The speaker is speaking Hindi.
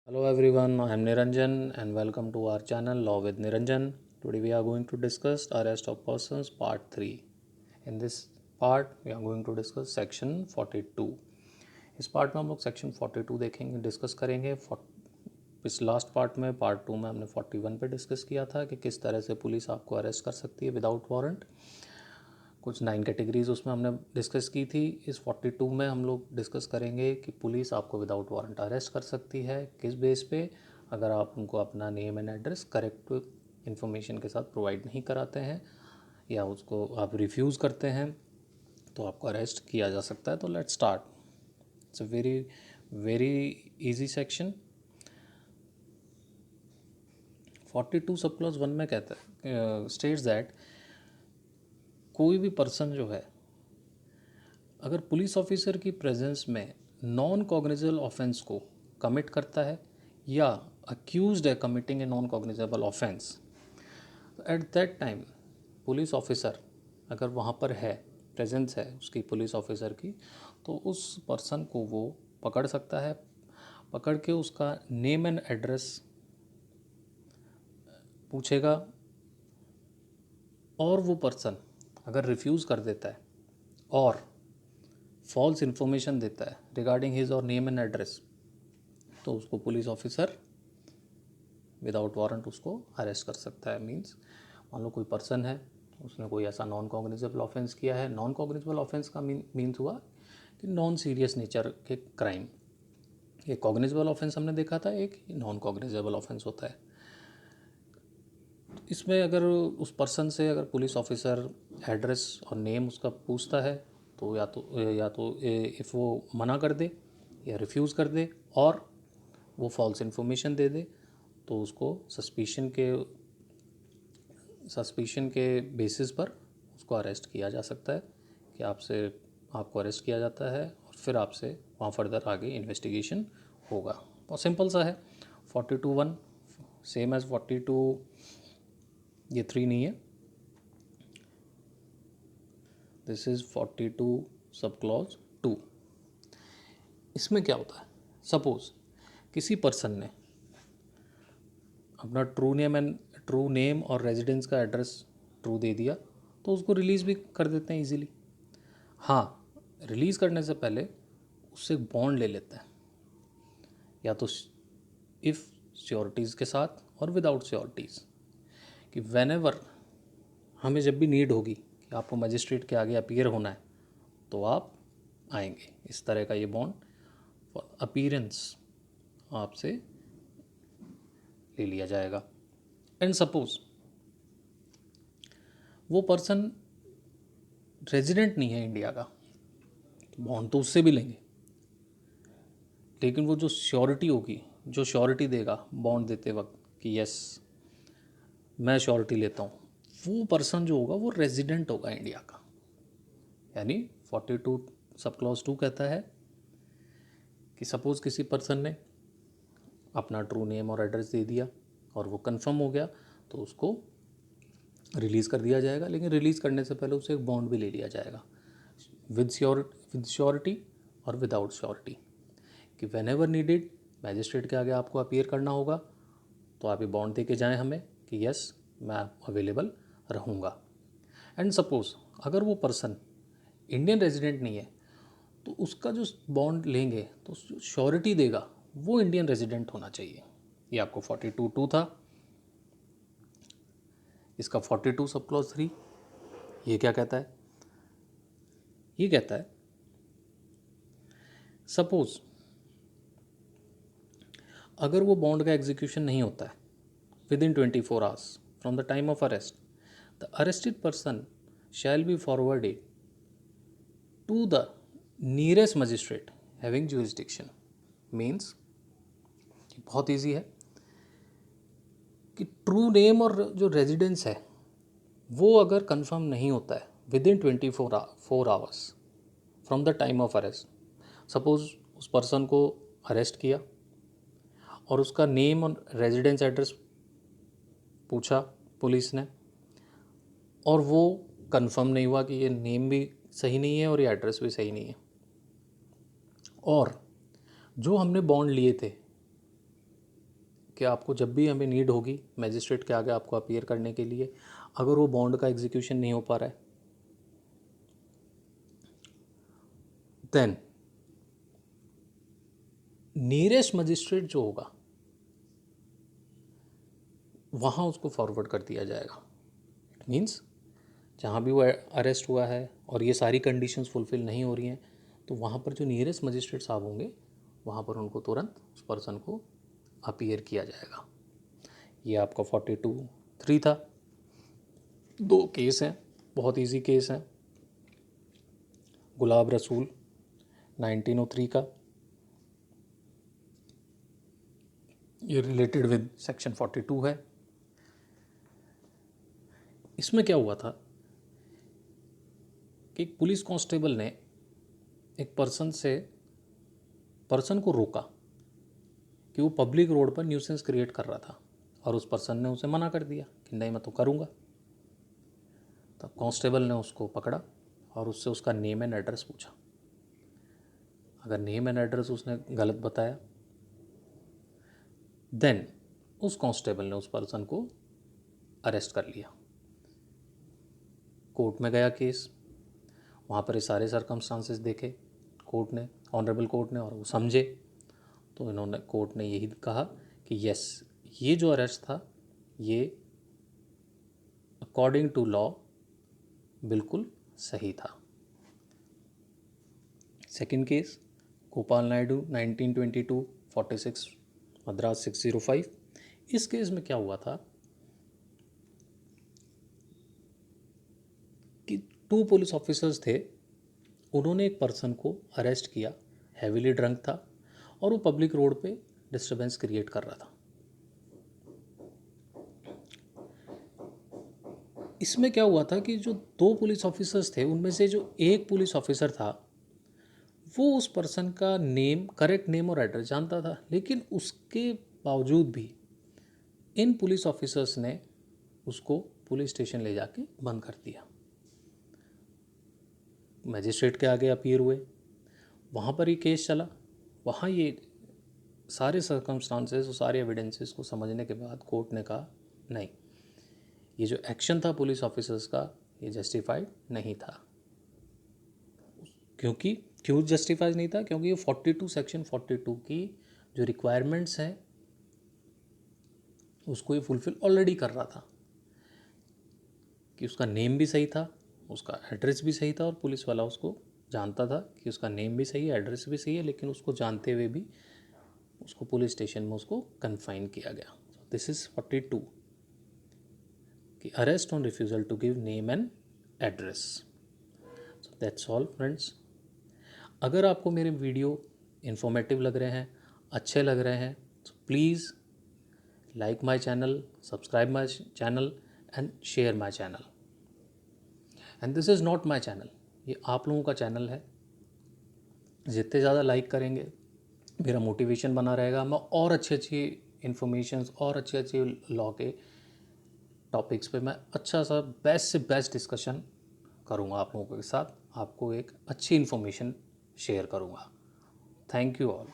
Hello everyone, I am Niranjan and welcome to our channel Law with Niranjan. Today we are going to discuss arrest of persons part 3. In this part we are going to discuss section 42. इस पार्ट में हम लोग सेक्शन 42 देखेंगे, डिस्कस करेंगे। इस लास्ट पार्ट में पार्ट 2 में हमने 41 पे डिस्कस किया था कि किस तरह से पुलिस आपको अरेस्ट कर सकती है विदाउट वारंट। कुछ 9 कैटेगरीज उसमें हमने डिस्कस की थी। इस 42 में हम लोग डिस्कस करेंगे कि पुलिस आपको विदाउट वारंट अरेस्ट कर सकती है किस बेस पे, अगर आप उनको अपना name and address correct information के साथ प्रोवाइड नहीं कराते हैं या उसको आप रिफ्यूज़ करते हैं तो आपको अरेस्ट किया जा सकता है। तो let's start. It's a very very easy section. 42 sub clause 1 में कहता है, स्टेट्स दैट कोई भी पर्सन जो है अगर पुलिस ऑफिसर की प्रेजेंस में नॉन कॉग्निजेबल ऑफेंस को कमिट करता है या अक्यूज्ड है committing a non cognizable offence, at that time police officer अगर वहाँ पर है, प्रेजेंस है उसकी पुलिस ऑफिसर की, तो उस पर्सन को वो पकड़ सकता है। पकड़ के उसका नेम एंड एड्रेस पूछेगा और वो पर्सन अगर रिफ्यूज़ कर देता है और फॉल्स इन्फॉर्मेशन देता है रिगार्डिंग हिज और नेम एंड एड्रेस, तो उसको पुलिस ऑफिसर विदाउट वारंट उसको अरेस्ट कर सकता है। मीन्स मान लो कोई पर्सन है, उसने कोई ऐसा नॉन कॉग्निजेबल ऑफेंस किया है। नॉन कॉग्निजेबल ऑफेंस का मीन्स हुआ कि नॉन सीरियस नेचर के क्राइम। एक कॉग्निजेबल ऑफेंस हमने देखा था, एक नॉन कॉग्निजेबल ऑफेंस होता है। इसमें अगर उस पर्सन से अगर पुलिस ऑफिसर एड्रेस और नेम उसका पूछता है तो या तो इफ़ वो मना कर दे या रिफ्यूज़ कर दे और वो फॉल्स इन्फॉर्मेशन दे दे, तो उसको सस्पिशन के बेसिस पर उसको अरेस्ट किया जा सकता है कि आपको अरेस्ट किया जाता है और फिर आपसे वहाँ फर्दर आगे इन्वेस्टिगेशन होगा। बहुत सिंपल सा है। 42(1) सेम एज़ 42, ये 3 नहीं है। This is 42 sub clause 2। इसमें क्या होता है, सपोज़ किसी पर्सन ने अपना ट्रू नेम और रेजिडेंस का एड्रेस ट्रू दे दिया तो उसको रिलीज़ भी कर देते हैं इजीली। हाँ, रिलीज़ करने से पहले उससे एक बॉन्ड ले लेते हैं, या तो इफ़ श्योरिटीज़ के साथ और विदाउट श्योरिटीज़, कि वेनेवर हमें जब भी नीड होगी कि आपको मजिस्ट्रेट के आगे अपीयर होना है तो आप आएंगे। इस तरह का ये बॉन्ड फॉर अपीयरेंस आपसे ले लिया जाएगा। एंड सपोज वो पर्सन रेजिडेंट नहीं है इंडिया का, तो बॉन्ड तो उससे भी लेंगे, लेकिन वो जो श्योरिटी होगी, जो श्योरिटी देगा बॉन्ड देते वक्त कि यस मैं श्योरिटी लेता हूँ, वो पर्सन जो होगा वो रेजिडेंट होगा इंडिया का। यानी 42 सब क्लॉज 2 कहता है कि सपोज़ किसी पर्सन ने अपना ट्रू नेम और एड्रेस दे दिया और वो कंफर्म हो गया तो उसको रिलीज़ कर दिया जाएगा, लेकिन रिलीज़ करने से पहले उसे एक बॉन्ड भी ले लिया जाएगा विद श्योरिटी और विदाउट श्योरिटी, कि वेन एवर नीडेड मैजिस्ट्रेट के आगे आपको अपीयर करना होगा तो आप ये बॉन्ड दे के जाएँ हमें कि यस मैं अवेलेबल रहूँगा। एंड सपोज़ अगर वो पर्सन इंडियन रेजिडेंट नहीं है तो उसका जो बॉन्ड लेंगे तो श्योरिटी देगा वो इंडियन रेजिडेंट होना चाहिए। ये आपको 42(2) था। इसका 42 सब क्लॉज 3 ये क्या कहता है, ये कहता है सपोज अगर वो बॉन्ड का एग्जीक्यूशन नहीं होता है within 24 hours from the time of arrest, the arrested person shall be forwarded to the nearest magistrate having jurisdiction. Means बहुत ईजी है कि ट्रू नेम और जो रेजिडेंस है वो अगर कंफर्म नहीं होता है within 24 hours from the time of arrest, suppose उस पर्सन को अरेस्ट किया और उसका नेम और रेजिडेंस एड्रेस पूछा पुलिस ने और वो कंफर्म नहीं हुआ कि ये नेम भी सही नहीं है और ये एड्रेस भी सही नहीं है, और जो हमने बॉन्ड लिए थे कि आपको जब भी हमें नीड होगी मैजिस्ट्रेट के आगे आपको अपीयर करने के लिए, अगर वो बॉन्ड का एग्जीक्यूशन नहीं हो पा रहा है, देन नियरेस्ट मजिस्ट्रेट जो होगा वहाँ उसको फॉरवर्ड कर दिया जाएगा। इट मीन्स जहाँ भी वो अरेस्ट हुआ है और ये सारी कंडीशंस फुलफ़िल नहीं हो रही हैं, तो वहाँ पर जो नियरेस्ट मजिस्ट्रेट साहब होंगे वहाँ पर उनको तुरंत उस पर्सन को अपीयर किया जाएगा। ये आपका 42(3) था। 2 केस हैं, बहुत इजी केस हैं। गुलाब रसूल 1903 का, ये रिलेटेड विद सेक्शन 42 है। इसमें क्या हुआ था कि एक पुलिस कांस्टेबल ने एक पर्सन को रोका कि वो पब्लिक रोड पर न्यूसेंस क्रिएट कर रहा था, और उस पर्सन ने उसे मना कर दिया कि नहीं मैं तो करूँगा। तब कांस्टेबल ने उसको पकड़ा और उससे उसका नेम एंड एड्रेस पूछा। अगर नेम एंड एड्रेस उसने गलत बताया, देन उस कांस्टेबल ने उस पर्सन को अरेस्ट कर लिया। कोर्ट में गया केस, वहाँ पर ये सारे सर्कमस्टांसेस देखे कोर्ट ने, ऑनरेबल कोर्ट ने, और वो समझे। तो इन्होंने, कोर्ट ने यही कहा कि यस, ये जो अरेस्ट था ये अकॉर्डिंग टू लॉ बिल्कुल सही था। Second case Gopal Naidu 1922 46 Madras 605। इस केस में क्या हुआ था कि 2 पुलिस ऑफिसर्स थे, उन्होंने एक पर्सन को अरेस्ट किया, हैवीली ड्रंक था और वो पब्लिक रोड पे डिस्टर्बेंस क्रिएट कर रहा था। इसमें क्या हुआ था कि जो 2 पुलिस ऑफिसर्स थे उनमें से जो एक पुलिस ऑफिसर था वो उस पर्सन का नेम, करेक्ट नेम और एड्रेस जानता था, लेकिन उसके बावजूद भी इन पुलिस ऑफिसर्स ने उसको पुलिस स्टेशन ले जाके बंद कर दिया। मजिस्ट्रेट के आगे अपीयर हुए, वहाँ पर ये केस चला। वहाँ ये सारे सर्कमस्टांसेस और सारे एविडेंसेस को समझने के बाद कोर्ट ने कहा नहीं, ये जो एक्शन था पुलिस ऑफिसर्स का ये जस्टिफाइड नहीं था। क्यों जस्टिफाइड नहीं था? क्योंकि ये 42 सेक्शन 42 की जो रिक्वायरमेंट्स हैं उसको ये फुलफिल ऑलरेडी कर रहा था, कि उसका नेम भी सही था, उसका एड्रेस भी सही था, और पुलिस वाला उसको जानता था कि उसका नेम भी सही है, एड्रेस भी सही है, लेकिन उसको जानते हुए भी उसको पुलिस स्टेशन में उसको कन्फाइन किया गया। दिस इज़ 42 कि arrest on refusal to give name and address. So that's all friends. अगर आपको मेरे वीडियो इन्फॉर्मेटिव लग रहे हैं, अच्छे लग रहे हैं, तो please like my channel, subscribe my channel and share my channel. And this is not my channel, ये आप लोगों का चैनल है। जितने ज़्यादा लाइक करेंगे मेरा मोटिवेशन बना रहेगा, मैं और अच्छी इन्फॉर्मेशंस और अच्छे लॉ के टॉपिक्स पे मैं अच्छा सा बेस्ट से बेस्ट डिस्कशन करूँगा आप लोगों के साथ, आपको एक अच्छी इन्फॉर्मेशन शेयर करूँगा। Thank you all.